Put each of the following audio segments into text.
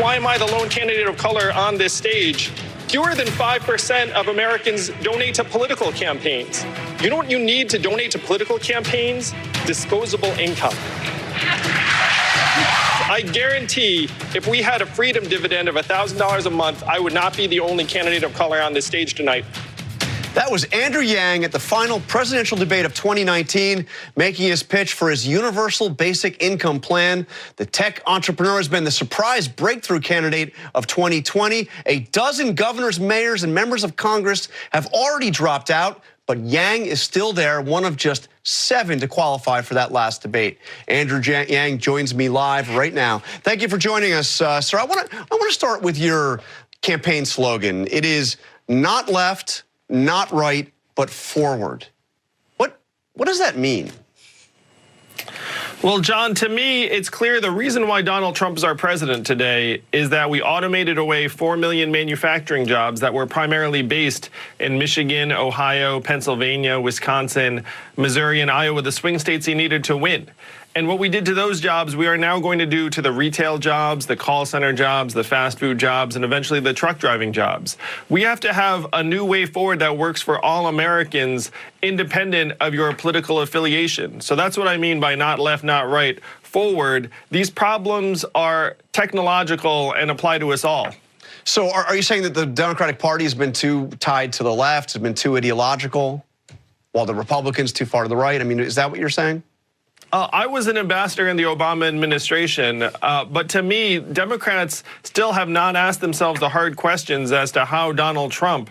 why am I the lone candidate of color on this stage? Fewer than 5% of Americans donate to political campaigns. You know what you need to donate to political campaigns? Disposable income. I guarantee if we had a freedom dividend of $1,000 a month, I would not be the only candidate of color on this stage tonight. That was Andrew Yang at the final presidential debate of 2019, making his pitch for his universal basic income plan. The tech entrepreneur has been the surprise breakthrough candidate of 2020. A dozen governors, mayors, and members of Congress have already dropped out, but Yang is still there, one of just 7 to qualify for that last debate. Andrew Yang joins me live right now. Thank you for joining us, sir. I want to start with your campaign slogan. It is not left, not right, but forward. What does that mean? Well, John, to me, it's clear the reason why Donald Trump is our president today is that we automated away 4 million manufacturing jobs that were primarily based in Michigan, Ohio, Pennsylvania, Wisconsin, Missouri, and Iowa, the swing states he needed to win. And what we did to those jobs, we are now going to do to the retail jobs, the call center jobs, the fast food jobs, and eventually the truck driving jobs. We have to have a new way forward that works for all Americans, independent of your political affiliation. So that's what I mean by not left, not right, forward. These problems are technological and apply to us all. So are you saying that the Democratic Party has been too tied to the left, has been too ideological, while the Republicans too far to the right? I mean, is that what you're saying? I was an ambassador in the Obama administration, but to me, Democrats still have not asked themselves the hard questions as to how Donald Trump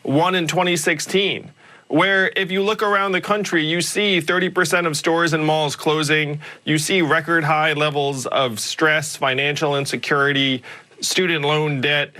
won in 2016. Where if you look around the country, you see 30% of stores and malls closing, you see record high levels of stress, financial insecurity, student loan debt,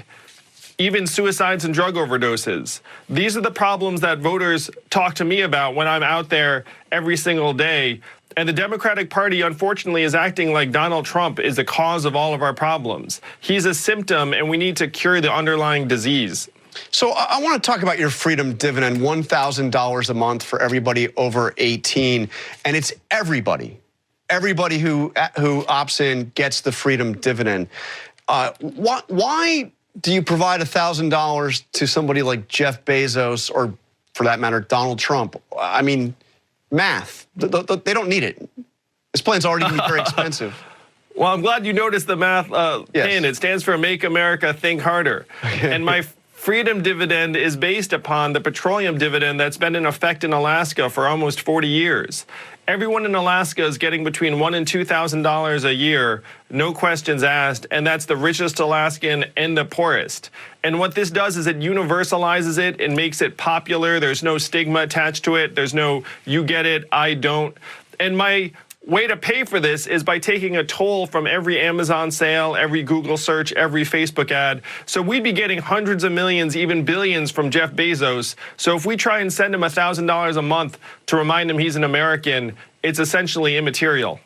even suicides and drug overdoses. These are the problems that voters talk to me about when I'm out there every single day. And the Democratic Party, unfortunately, is acting like Donald Trump is the cause of all of our problems. He's a symptom, and we need to cure the underlying disease. So I want to talk about your freedom dividend, $1,000 a month for everybody over 18. And it's everybody. Everybody who opts in gets the freedom dividend. Why do you provide $1,000 to somebody like Jeff Bezos or, for that matter, Donald Trump? I mean, math. They don't need it. This plan's already going to be very expensive. Well, I'm glad you noticed the math pin. It stands for Make America Think Harder. And my freedom dividend is based upon the petroleum dividend that's been in effect in Alaska for almost 40 years. Everyone in Alaska is getting between $1,000 and $2,000 a year, no questions asked, and that's the richest Alaskan and the poorest. And what this does is it universalizes it and makes it popular. There's no stigma attached to it. There's no you get it, I don't. And my way to pay for this is by taking a toll from every Amazon sale, every Google search, every Facebook ad. So we'd be getting hundreds of millions, even billions from Jeff Bezos. So if we try and send him $1,000 a month to remind him he's an American, it's essentially immaterial.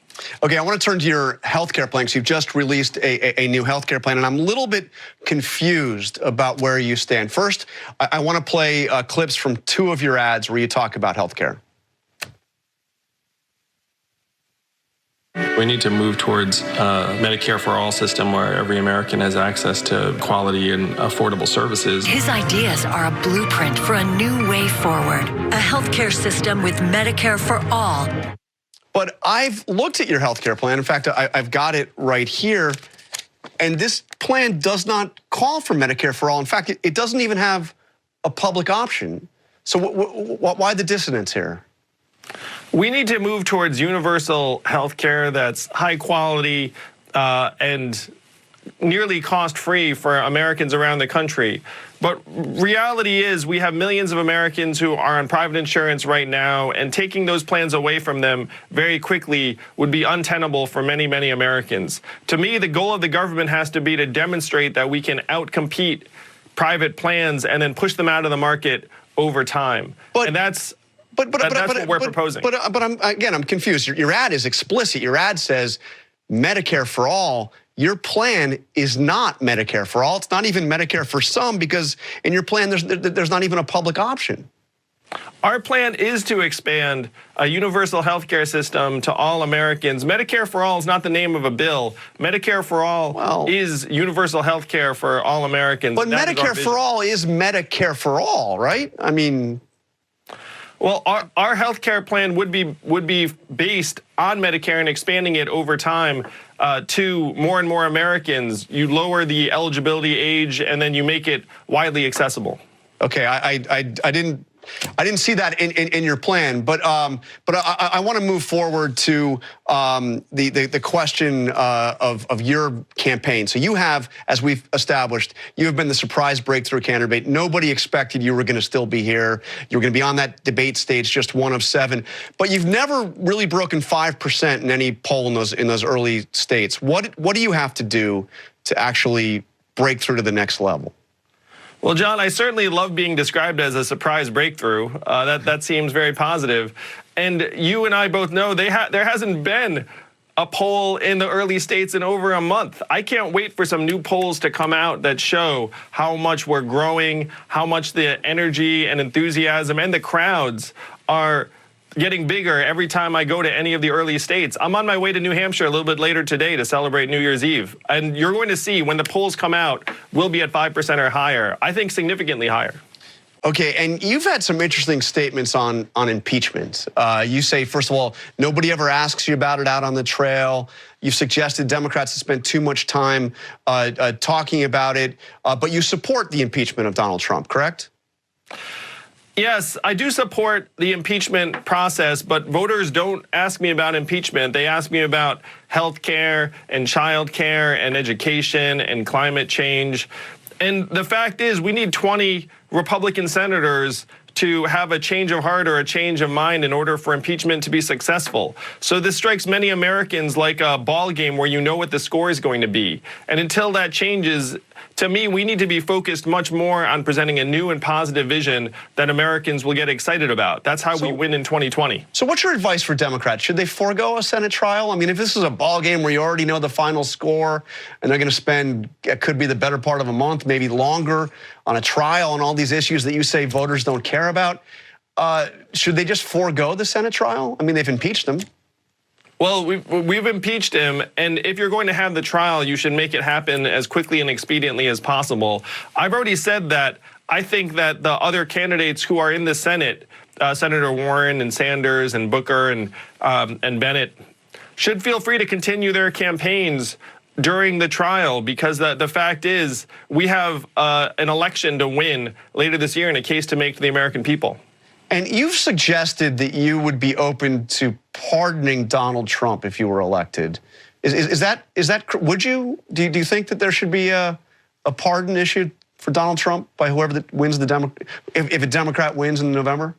Okay, I want to turn to your healthcare plan, because you've just released a new healthcare plan, and I'm a little bit confused about where you stand. First, I want to play clips from 2 of your ads where you talk about healthcare. We need to move towards a Medicare for all system where every American has access to quality and affordable services. His ideas are a blueprint for a new way forward, a healthcare system with Medicare for all. But I've looked at your healthcare plan. In fact, I've got it right here. And this plan does not call for Medicare for all. In fact, it doesn't even have a public option. So why the dissonance here? We need to move towards universal health care that's high quality and nearly cost-free for Americans around the country. But reality is we have millions of Americans who are on private insurance right now, and taking those plans away from them very quickly would be untenable for many, many Americans. To me, the goal of the government has to be to demonstrate that we can outcompete private plans and then push them out of the market over time. And that's what we're proposing. But I'm confused. Your ad is explicit. Your ad says Medicare for all. Your plan is not Medicare for all. It's not even Medicare for some, because in your plan there's not even a public option. Our plan is to expand a universal health care system to all Americans. Medicare for All is not the name of a bill. Medicare for All is universal health care for all Americans. But Medicare for All is Medicare for all, right? I mean... Well, our health care plan would be based on Medicare and expanding it over time to more and more Americans. You lower the eligibility age and then you make it widely accessible. Okay, I didn't see that in your plan, but I want to move forward to the question of your campaign. So you have, as we've established, you have been the surprise breakthrough candidate. Nobody expected you were going to still be here. You were going to be on that debate stage, just one of 7. But you've never really broken 5% in any poll in those early states. What do you have to do to actually break through to the next level? Well, John, I certainly love being described as a surprise breakthrough. That seems very positive. And you and I both know there hasn't been a poll in the early states in over a month. I can't wait for some new polls to come out that show how much we're growing, how much the energy and enthusiasm and the crowds are getting bigger every time I go to any of the early states. I'm on my way to New Hampshire a little bit later today to celebrate New Year's Eve. And you're going to see when the polls come out, we'll be at 5% or higher. I think significantly higher. Okay, and you've had some interesting statements on impeachment. You say, first of all, nobody ever asks you about it out on the trail. You've suggested Democrats have spent too much time talking about it, but you support the impeachment of Donald Trump, correct? Yes, I do support the impeachment process, but voters don't ask me about impeachment. They ask me about health care and child care and education and climate change. And the fact is, we need 20 Republican senators to have a change of heart or a change of mind in order for impeachment to be successful. So this strikes many Americans like a ball game where you know what the score is going to be. And until that changes, to me, we need to be focused much more on presenting a new and positive vision that Americans will get excited about. That's how we win in 2020. So what's your advice for Democrats? Should they forego a Senate trial? I mean, if this is a ball game where you already know the final score and they're going to spend, it could be the better part of a month, maybe longer, on a trial on all these issues that you say voters don't care about, should they just forego the Senate trial? I mean, they've impeached him. Well, we've impeached him, and if you're going to have the trial, you should make it happen as quickly and expediently as possible. I've already said that I think that the other candidates who are in the Senate, Senator Warren and Sanders and Booker and Bennett, should feel free to continue their campaigns during the trial, because the fact is we have an election to win later this year and a case to make to the American people. And you've suggested that you would be open to pardoning Donald Trump if you were elected. Is that would you? Do you think that there should be a pardon issued for Donald Trump by whoever that wins if a Democrat wins in November?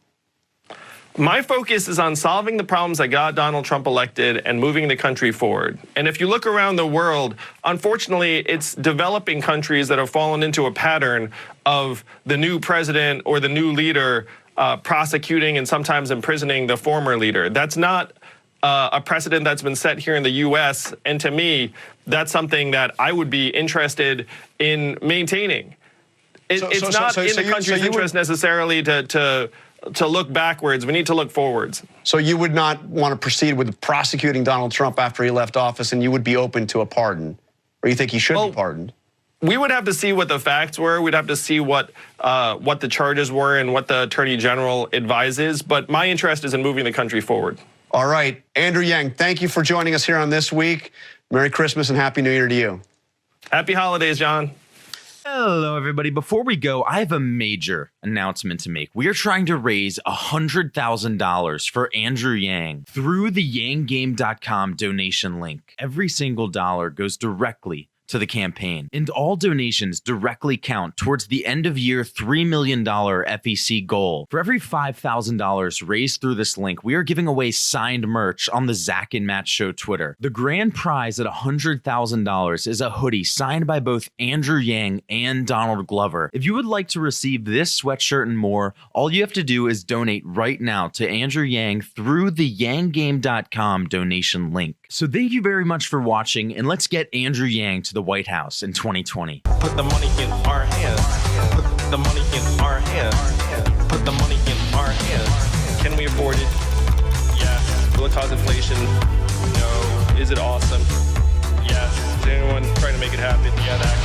My focus is on solving the problems that got Donald Trump elected and moving the country forward. And if you look around the world, unfortunately, it's developing countries that have fallen into a pattern of the new president or the new leader prosecuting and sometimes imprisoning the former leader. That's not a precedent that's been set here in the U.S. And to me, that's something that I would be interested in maintaining. It's not in the country's interest necessarily to look backwards. We need to look forwards. So you would not want to proceed with prosecuting Donald Trump after he left office, and you would be open to a pardon? Or you think he should be pardoned? We would have to see what the facts were. We'd have to see what the charges were and what the Attorney General advises. But my interest is in moving the country forward. All right. Andrew Yang, thank you for joining us here on This Week. Merry Christmas and Happy New Year to you. Happy holidays, John. Hello, everybody. Before we go, I have a major announcement to make. We are trying to raise $100,000 for Andrew Yang through the yanggame.com donation link. Every single dollar goes directly to the campaign, and all donations directly count towards the end of year $3 million FEC goal. For every $5,000 raised through this link, we are giving away signed merch on the Zach and Matt Show Twitter. The grand prize at $100,000 is a hoodie signed by both Andrew Yang and Donald Glover. If you would like to receive this sweatshirt and more, all you have to do is donate right now to Andrew Yang through the yanggame.com donation link. So thank you very much for watching, and let's get Andrew Yang to the White House in 2020. Put the money in our hands. Put the money in our hands. put the money in our hands. Can we afford it? Yes. Will it cause inflation? No. Is it awesome? Yes. Is anyone trying to make it happen? Yeah, that guy.